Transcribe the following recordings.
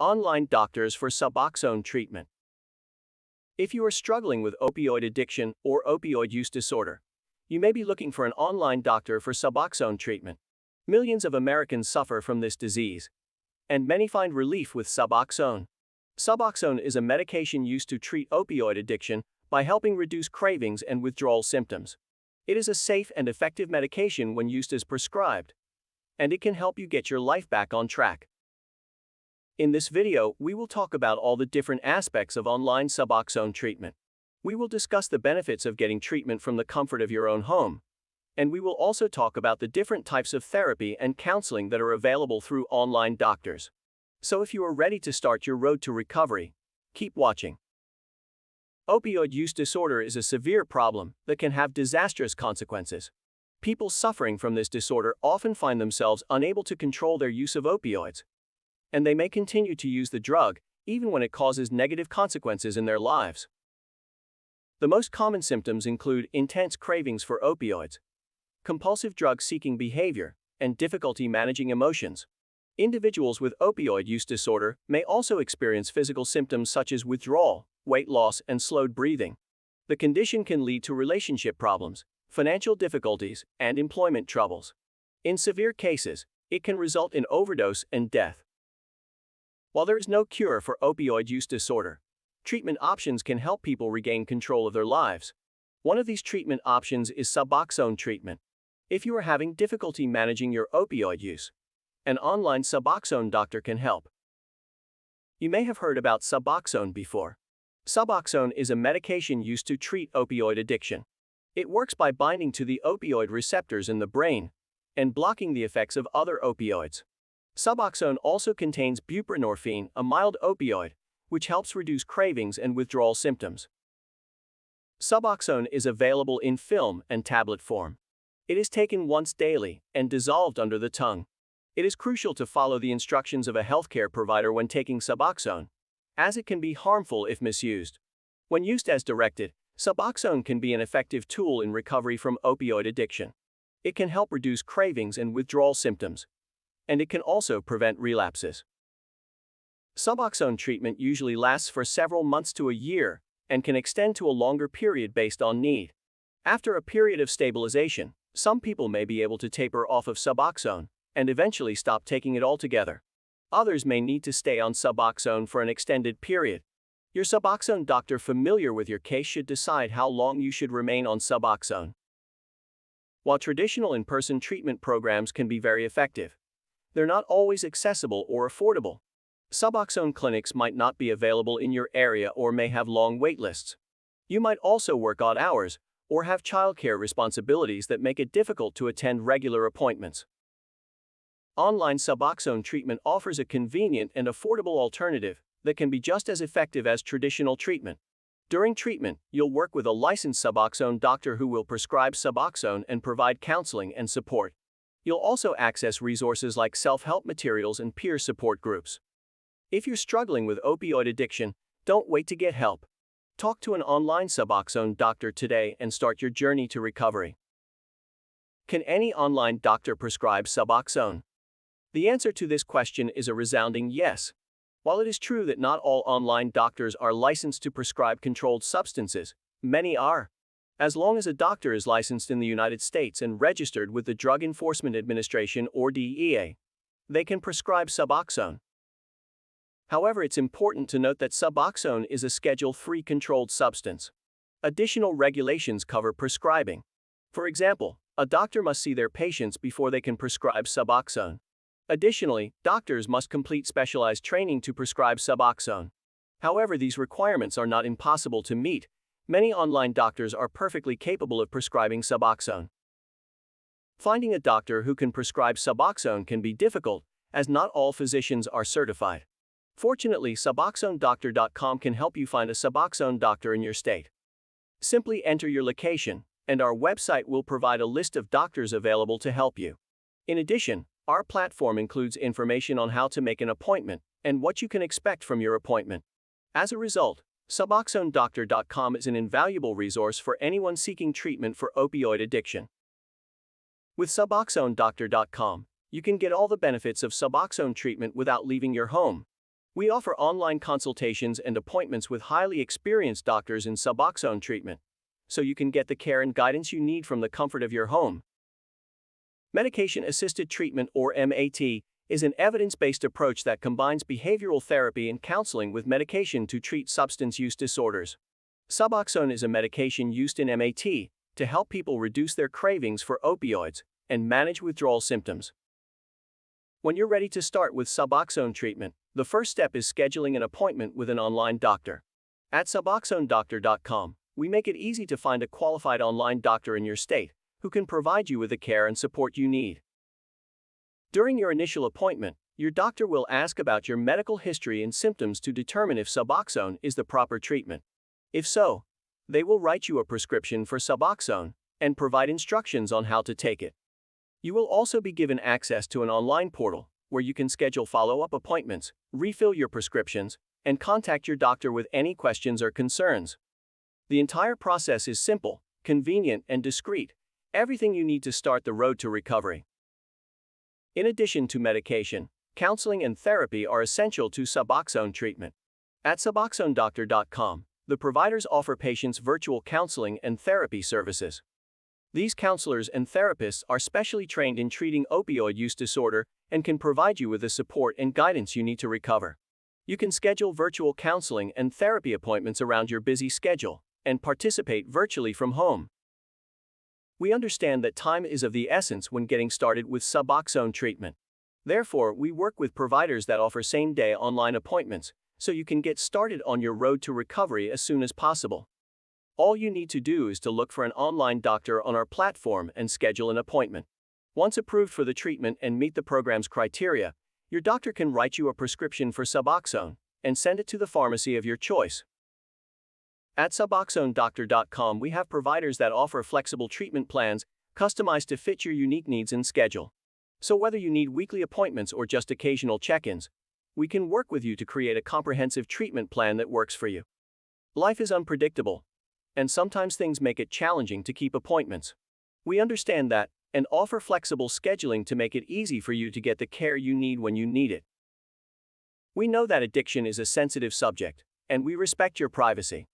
Online doctors for Suboxone treatment. If you are struggling with opioid addiction or opioid use disorder, you may be looking for an online doctor for Suboxone treatment. Millions of Americans suffer from this disease, and many find relief with Suboxone. Suboxone is a medication used to treat opioid addiction by helping reduce cravings and withdrawal symptoms. It is a safe and effective medication when used as prescribed, and it can help you get your life back on track. In this video, we will talk about all the different aspects of online Suboxone treatment. We will discuss the benefits of getting treatment from the comfort of your own home, and we will also talk about the different types of therapy and counseling that are available through online doctors. So if you are ready to start your road to recovery, keep watching. Opioid use disorder is a severe problem that can have disastrous consequences. People suffering from this disorder often find themselves unable to control their use of opioids, and they may continue to use the drug even when it causes negative consequences in their lives. The most common symptoms include intense cravings for opioids, compulsive drug-seeking behavior, and difficulty managing emotions. Individuals with opioid use disorder may also experience physical symptoms such as withdrawal, weight loss, and slowed breathing. The condition can lead to relationship problems, financial difficulties, and employment troubles. In severe cases, it can result in overdose and death. While there is no cure for opioid use disorder, treatment options can help people regain control of their lives. One of these treatment options is Suboxone treatment. If you are having difficulty managing your opioid use, an online Suboxone doctor can help. You may have heard about Suboxone before. Suboxone is a medication used to treat opioid addiction. It works by binding to the opioid receptors in the brain and blocking the effects of other opioids. Suboxone also contains buprenorphine, a mild opioid, which helps reduce cravings and withdrawal symptoms. Suboxone is available in film and tablet form. It is taken once daily and dissolved under the tongue. It is crucial to follow the instructions of a healthcare provider when taking Suboxone, as it can be harmful if misused. When used as directed, Suboxone can be an effective tool in recovery from opioid addiction. It can help reduce cravings and withdrawal symptoms, and it can also prevent relapses. Suboxone treatment usually lasts for several months to a year and can extend to a longer period based on need. After a period of stabilization, some people may be able to taper off of Suboxone and eventually stop taking it altogether. Others may need to stay on Suboxone for an extended period. Your Suboxone doctor familiar with your case should decide how long you should remain on Suboxone. While traditional in-person treatment programs can be very effective, they're not always accessible or affordable. Suboxone clinics might not be available in your area or may have long wait lists. You might also work odd hours or have childcare responsibilities that make it difficult to attend regular appointments. Online Suboxone treatment offers a convenient and affordable alternative that can be just as effective as traditional treatment. During treatment, you'll work with a licensed Suboxone doctor who will prescribe Suboxone and provide counseling and support. You'll also access resources like self-help materials and peer support groups. If you're struggling with opioid addiction, don't wait to get help. Talk to an online Suboxone doctor today and start your journey to recovery. Can any online doctor prescribe Suboxone? The answer to this question is a resounding yes. While it is true that not all online doctors are licensed to prescribe controlled substances, many are. As long as a doctor is licensed in the United States and registered with the Drug Enforcement Administration or DEA, they can prescribe Suboxone. However, it's important to note that Suboxone is a Schedule III controlled substance. Additional regulations cover prescribing. For example, a doctor must see their patients before they can prescribe Suboxone. Additionally, doctors must complete specialized training to prescribe Suboxone. However, these requirements are not impossible to meet. Many online doctors are perfectly capable of prescribing Suboxone. Finding a doctor who can prescribe Suboxone can be difficult, as not all physicians are certified. Fortunately, Suboxonedoctor.com can help you find a Suboxone doctor in your state. Simply enter your location, and our website will provide a list of doctors available to help you. In addition, our platform includes information on how to make an appointment and what you can expect from your appointment. As a result, Suboxonedoctor.com is an invaluable resource for anyone seeking treatment for opioid addiction. With Suboxonedoctor.com, you can get all the benefits of Suboxone treatment without leaving your home. We offer online consultations and appointments with highly experienced doctors in Suboxone treatment, so you can get the care and guidance you need from the comfort of your home. Medication-assisted treatment, or MAT, is an evidence-based approach that combines behavioral therapy and counseling with medication to treat substance use disorders. Suboxone is a medication used in MAT to help people reduce their cravings for opioids and manage withdrawal symptoms. When you're ready to start with Suboxone treatment, the first step is scheduling an appointment with an online doctor. At Suboxonedoctor.com, we make it easy to find a qualified online doctor in your state who can provide you with the care and support you need. During your initial appointment, your doctor will ask about your medical history and symptoms to determine if Suboxone is the proper treatment. If so, they will write you a prescription for Suboxone and provide instructions on how to take it. You will also be given access to an online portal where you can schedule follow-up appointments, refill your prescriptions, and contact your doctor with any questions or concerns. The entire process is simple, convenient, and discreet, everything you need to start the road to recovery. In addition to medication, counseling and therapy are essential to Suboxone treatment. At Suboxonedoctor.com, the providers offer patients virtual counseling and therapy services. These counselors and therapists are specially trained in treating opioid use disorder and can provide you with the support and guidance you need to recover. You can schedule virtual counseling and therapy appointments around your busy schedule and participate virtually from home. We understand that time is of the essence when getting started with Suboxone treatment. Therefore, we work with providers that offer same-day online appointments, so you can get started on your road to recovery as soon as possible. All you need to do is to look for an online doctor on our platform and schedule an appointment. Once approved for the treatment and meet the program's criteria, your doctor can write you a prescription for Suboxone and send it to the pharmacy of your choice. At Suboxonedoctor.com, we have providers that offer flexible treatment plans customized to fit your unique needs and schedule. So whether you need weekly appointments or just occasional check-ins, we can work with you to create a comprehensive treatment plan that works for you. Life is unpredictable, and sometimes things make it challenging to keep appointments. We understand that and offer flexible scheduling to make it easy for you to get the care you need when you need it. We know that addiction is a sensitive subject, and we respect your privacy.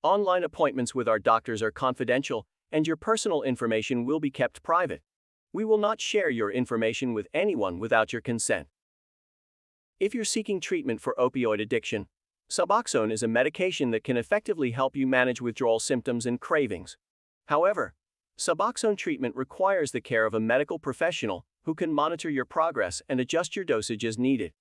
Online appointments with our doctors are confidential, and your personal information will be kept private. We will not share your information with anyone without your consent. If you're seeking treatment for opioid addiction, Suboxone is a medication that can effectively help you manage withdrawal symptoms and cravings. However, Suboxone treatment requires the care of a medical professional who can monitor your progress and adjust your dosage as needed.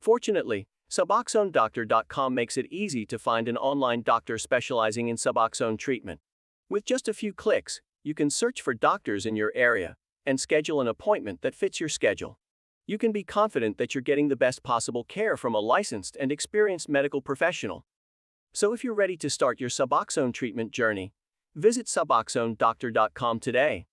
Fortunately, Suboxonedoctor.com makes it easy to find an online doctor specializing in Suboxone treatment. With just a few clicks, you can search for doctors in your area and schedule an appointment that fits your schedule. You can be confident that you're getting the best possible care from a licensed and experienced medical professional. So if you're ready to start your Suboxone treatment journey, visit Suboxonedoctor.com today.